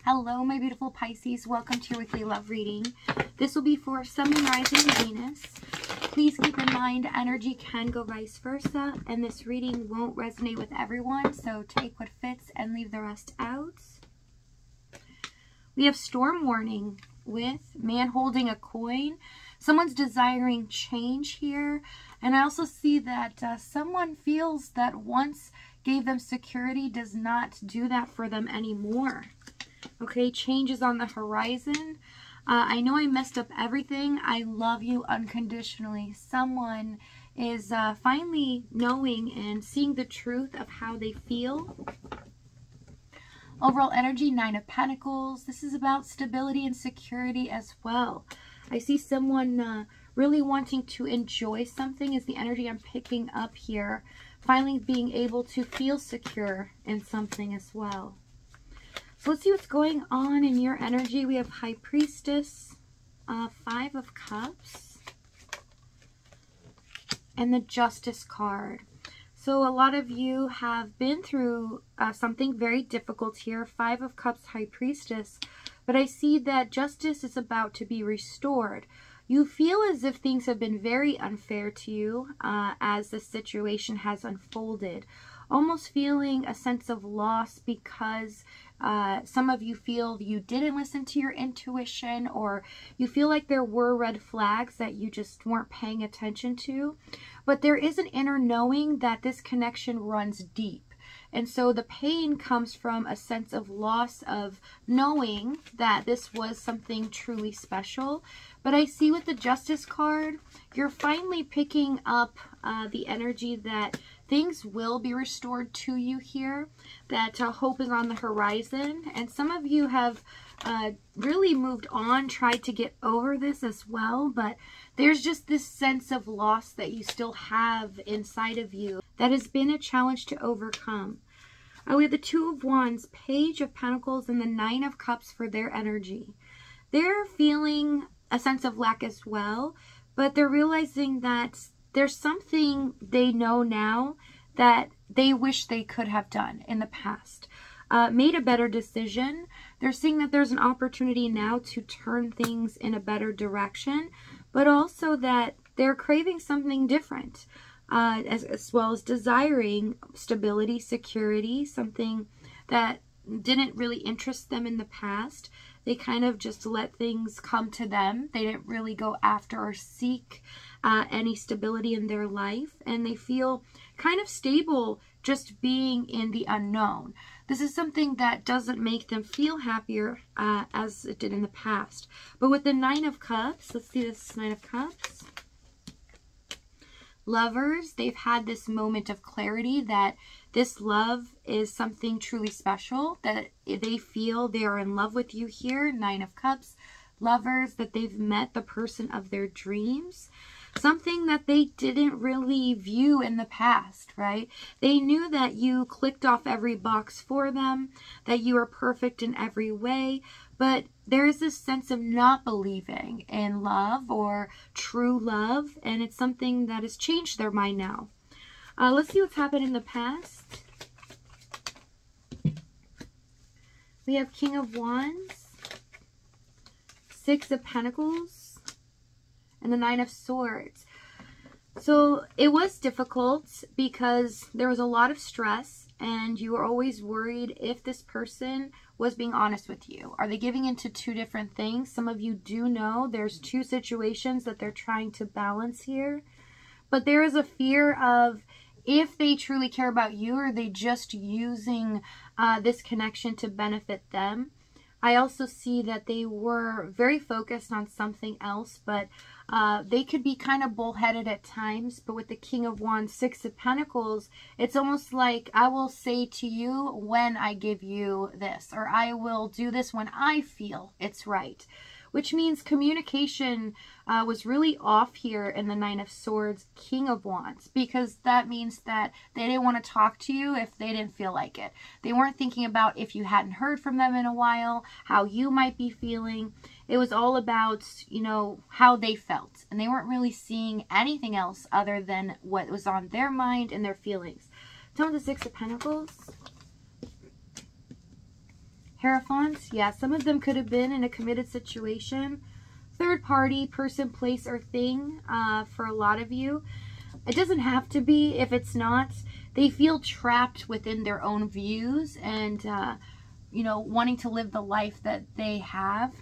Hello, my beautiful Pisces. Welcome to your weekly love reading. This will be for Sun, Moon, Rising, Venus. Please keep in mind, energy can go vice versa, and this reading won't resonate with everyone, so take what fits and leave the rest out. We have storm warning with man holding a coin. Someone's desiring change here, and I also see that someone feels that once gave them security does not do that for them anymore. Okay, change is on the horizon. I know I messed up everything. I love you unconditionally. Someone is finally knowing and seeing the truth of how they feel. Overall energy, 9 of Pentacles. This is about stability and security as well. I see someone really wanting to enjoy something is the energy I'm picking up here. Finally being able to feel secure in something as well. So let's see what's going on in your energy. We have High Priestess, 5 of Cups, and the Justice card. So a lot of you have been through something very difficult here. 5 of Cups, High Priestess. But I see that justice is about to be restored. You feel as if things have been very unfair to you as the situation has unfolded. Almost feeling a sense of loss because some of you feel you didn't listen to your intuition, or you feel like there were red flags that you just weren't paying attention to. But there is an inner knowing that this connection runs deep. And so the pain comes from a sense of loss of knowing that this was something truly special. But I see with the Justice card, you're finally picking up the energy that things will be restored to you here, that hope is on the horizon. And some of you have really moved on, tried to get over this as well. But there's just this sense of loss that you still have inside of you that has been a challenge to overcome. We have the 2 of Wands, Page of Pentacles, and the 9 of Cups for their energy. They're feeling a sense of lack as well, but they're realizing that there's something they know now that they wish they could have done in the past. Made a better decision. They're seeing that there's an opportunity now to turn things in a better direction, but also that they're craving something different. As well as desiring stability, security, something that didn't really interest them in the past. They kind of just let things come to them. They didn't really go after or seek any stability in their life, and they feel kind of stable just being in the unknown. This is something that doesn't make them feel happier as it did in the past. But with the 9 of Cups, let's see this 9 of Cups. Lovers, they've had this moment of clarity that this love is something truly special, that they feel they are in love with you here. 9 of Cups. Lovers, that they've met the person of their dreams. Something that they didn't really view in the past, right? They knew that you clicked off every box for them, that you were perfect in every way, but there is this sense of not believing in love or true love, and it's something that has changed their mind now. Let's see what's happened in the past. We have King of Wands, 6 of Pentacles, and the 9 of Swords. So it was difficult because there was a lot of stress, and you were always worried if this person was being honest with you. Are they giving into 2 different things? Some of you do know there's 2 situations that they're trying to balance here. But there is a fear of if they truly care about you, or are they just using this connection to benefit them? I also see that they were very focused on something else, but they could be kind of bullheaded at times. But with the King of Wands, 6 of Pentacles, it's almost like I will say to you when I give you this, or I will do this when I feel it's right. Which means communication was really off here in the 9 of Swords, King of Wands, because that means that they didn't want to talk to you if they didn't feel like it. They weren't thinking about if you hadn't heard from them in a while, how you might be feeling. It was all about, you know, how they felt, and they weren't really seeing anything else other than what was on their mind and their feelings. Tell me the 6 of Pentacles. Hierophants, yeah, some of them could have been in a committed situation. Third party, person, place, or thing for a lot of you. It doesn't have to be. If it's not, they feel trapped within their own views and, you know, wanting to live the life that they have,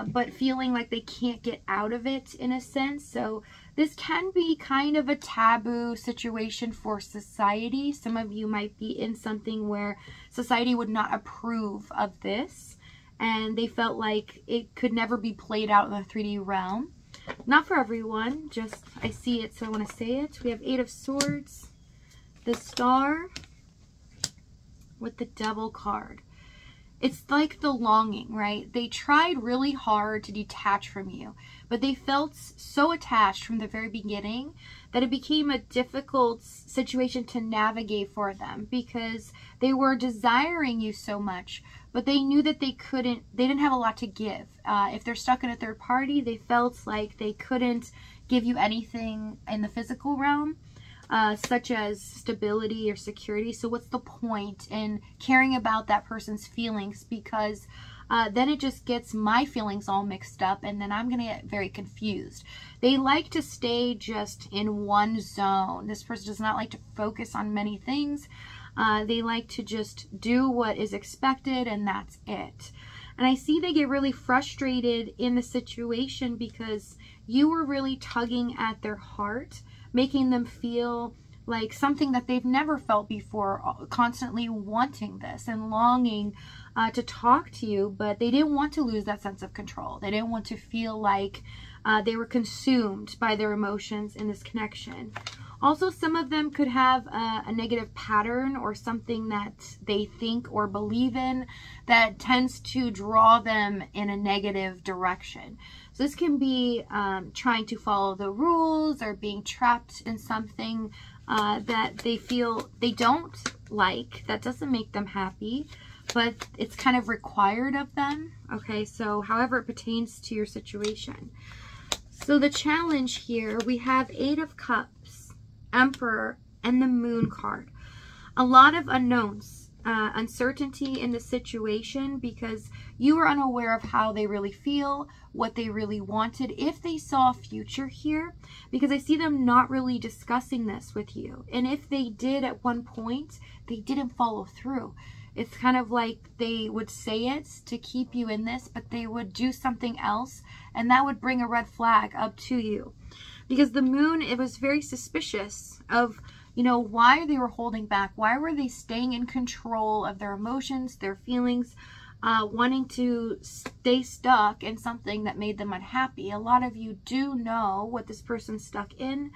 but feeling like they can't get out of it in a sense. So this can be kind of a taboo situation for society. Some of you might be in something where society would not approve of this, and they felt like it could never be played out in the 3D realm. Not for everyone, just I see it, so I want to say it. We have 8 of Swords, the Star, with the Devil card. It's like the longing, right? They tried really hard to detach from you, but they felt so attached from the very beginning that it became a difficult situation to navigate for them because they were desiring you so much, but they knew that they didn't have a lot to give. If they're stuck in a third party, they felt like they couldn't give you anything in the physical realm. Such as stability or security. So what's the point in caring about that person's feelings? Because then it just gets my feelings all mixed up, and then I'm going to get very confused. They like to stay just in one zone. This person does not like to focus on many things. They like to just do what is expected, and that's it. And I see they get really frustrated in the situation because you were really tugging at their heart, making them feel like something that they've never felt before, constantly wanting this and longing to talk to you, but they didn't want to lose that sense of control. They didn't want to feel like they were consumed by their emotions in this connection. Also, some of them could have a negative pattern or something that they think or believe in that tends to draw them in a negative direction. So this can be trying to follow the rules or being trapped in something that they feel they don't like, that doesn't make them happy, but it's kind of required of them. Okay, so however it pertains to your situation. So the challenge here, we have 8 of Cups, Emperor, and the Moon card. A lot of unknowns. Uncertainty in the situation because you were unaware of how they really feel, what they really wanted, if they saw a future here, because I see them not really discussing this with you. And if they did at one point, they didn't follow through. It's kind of like they would say it to keep you in this, but they would do something else, and that would bring a red flag up to you. Because the Moon, it was very suspicious of, you know, why they were holding back. Why were they staying in control of their emotions, their feelings, wanting to stay stuck in something that made them unhappy? A lot of you do know what this person's stuck in.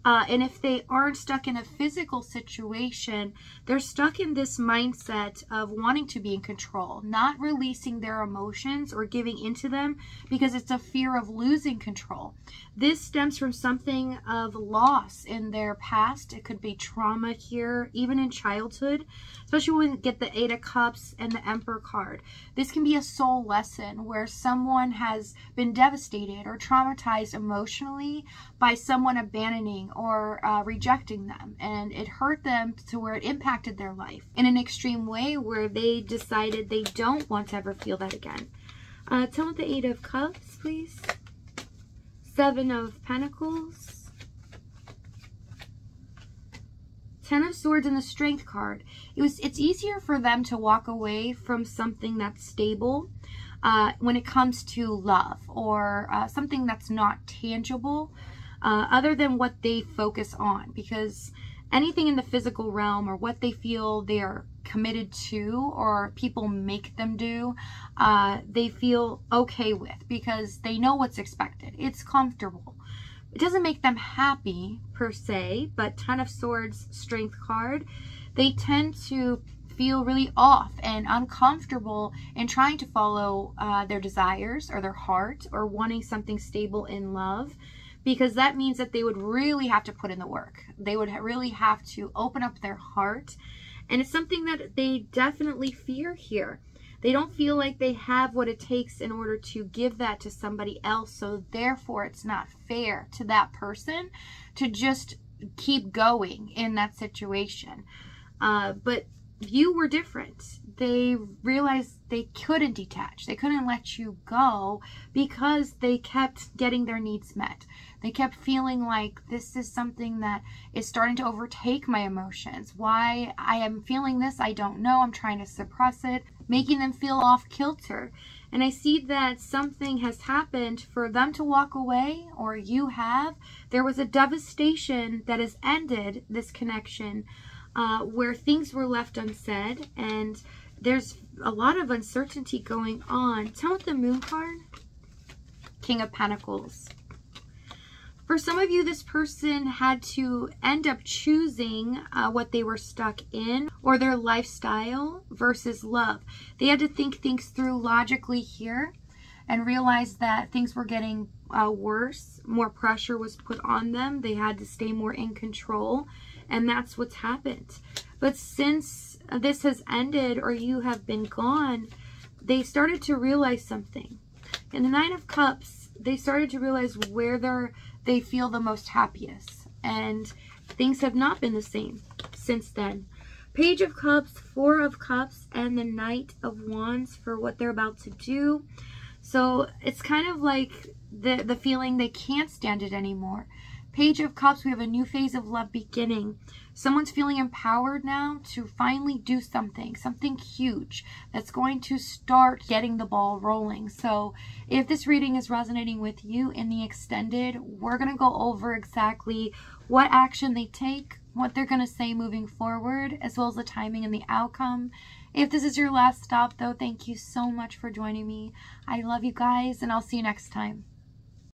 And if they aren't stuck in a physical situation, they're stuck in this mindset of wanting to be in control, not releasing their emotions or giving into them because it's a fear of losing control. This stems from something of loss in their past. It could be trauma here, even in childhood, especially when we get the 8 of Cups and the Emperor card. This can be a soul lesson where someone has been devastated or traumatized emotionally by someone abandoning or rejecting them, and it hurt them to where it impacted their life in an extreme way where they decided they don't want to ever feel that again. Tell me the 8 of Cups, please. 7 of Pentacles, 10 of Swords, and the Strength card. It's easier for them to walk away from something that's stable when it comes to love or something that's not tangible, other than what they focus on, because anything in the physical realm or what they feel they're committed to or people make them do, they feel okay with because they know what's expected. It's comfortable. It doesn't make them happy per se, but 10 of Swords, Strength card, they tend to feel really off and uncomfortable in trying to follow their desires or their heart or wanting something stable in love, because that means that they would really have to put in the work. They would really have to open up their heart. And it's something that they definitely fear here. They don't feel like they have what it takes in order to give that to somebody else. So therefore, it's not fair to that person to just keep going in that situation. But you were different. they realized they couldn't detach. They couldn't let you go because they kept getting their needs met. They kept feeling like this is something that is starting to overtake my emotions. Why I am feeling this, I don't know. I'm trying to suppress it, making them feel off kilter. And I see that something has happened for them to walk away, or you have. There was a devastation that has ended this connection where things were left unsaid, and there's a lot of uncertainty going on. Tell me the Moon card. King of Pentacles. For some of you, this person had to end up choosing what they were stuck in, or their lifestyle versus love. They had to think things through logically here and realize that things were getting worse. More pressure was put on them. They had to stay more in control, and that's what's happened. But since this has ended, or you have been gone, they started to realize something. In the Nine of Cups, they started to realize where they feel the most happiest, and things have not been the same since then. Page of Cups, Four of Cups, and the Knight of Wands for what they're about to do. So it's kind of like the feeling they can't stand it anymore. Page of Cups, we have a new phase of love beginning. Someone's feeling empowered now to finally do something huge that's going to start getting the ball rolling. So if this reading is resonating with you in the extended, we're going to go over exactly what action they take, what they're going to say moving forward, as well as the timing and the outcome. If this is your last stop, though, thank you so much for joining me. I love you guys, and I'll see you next time.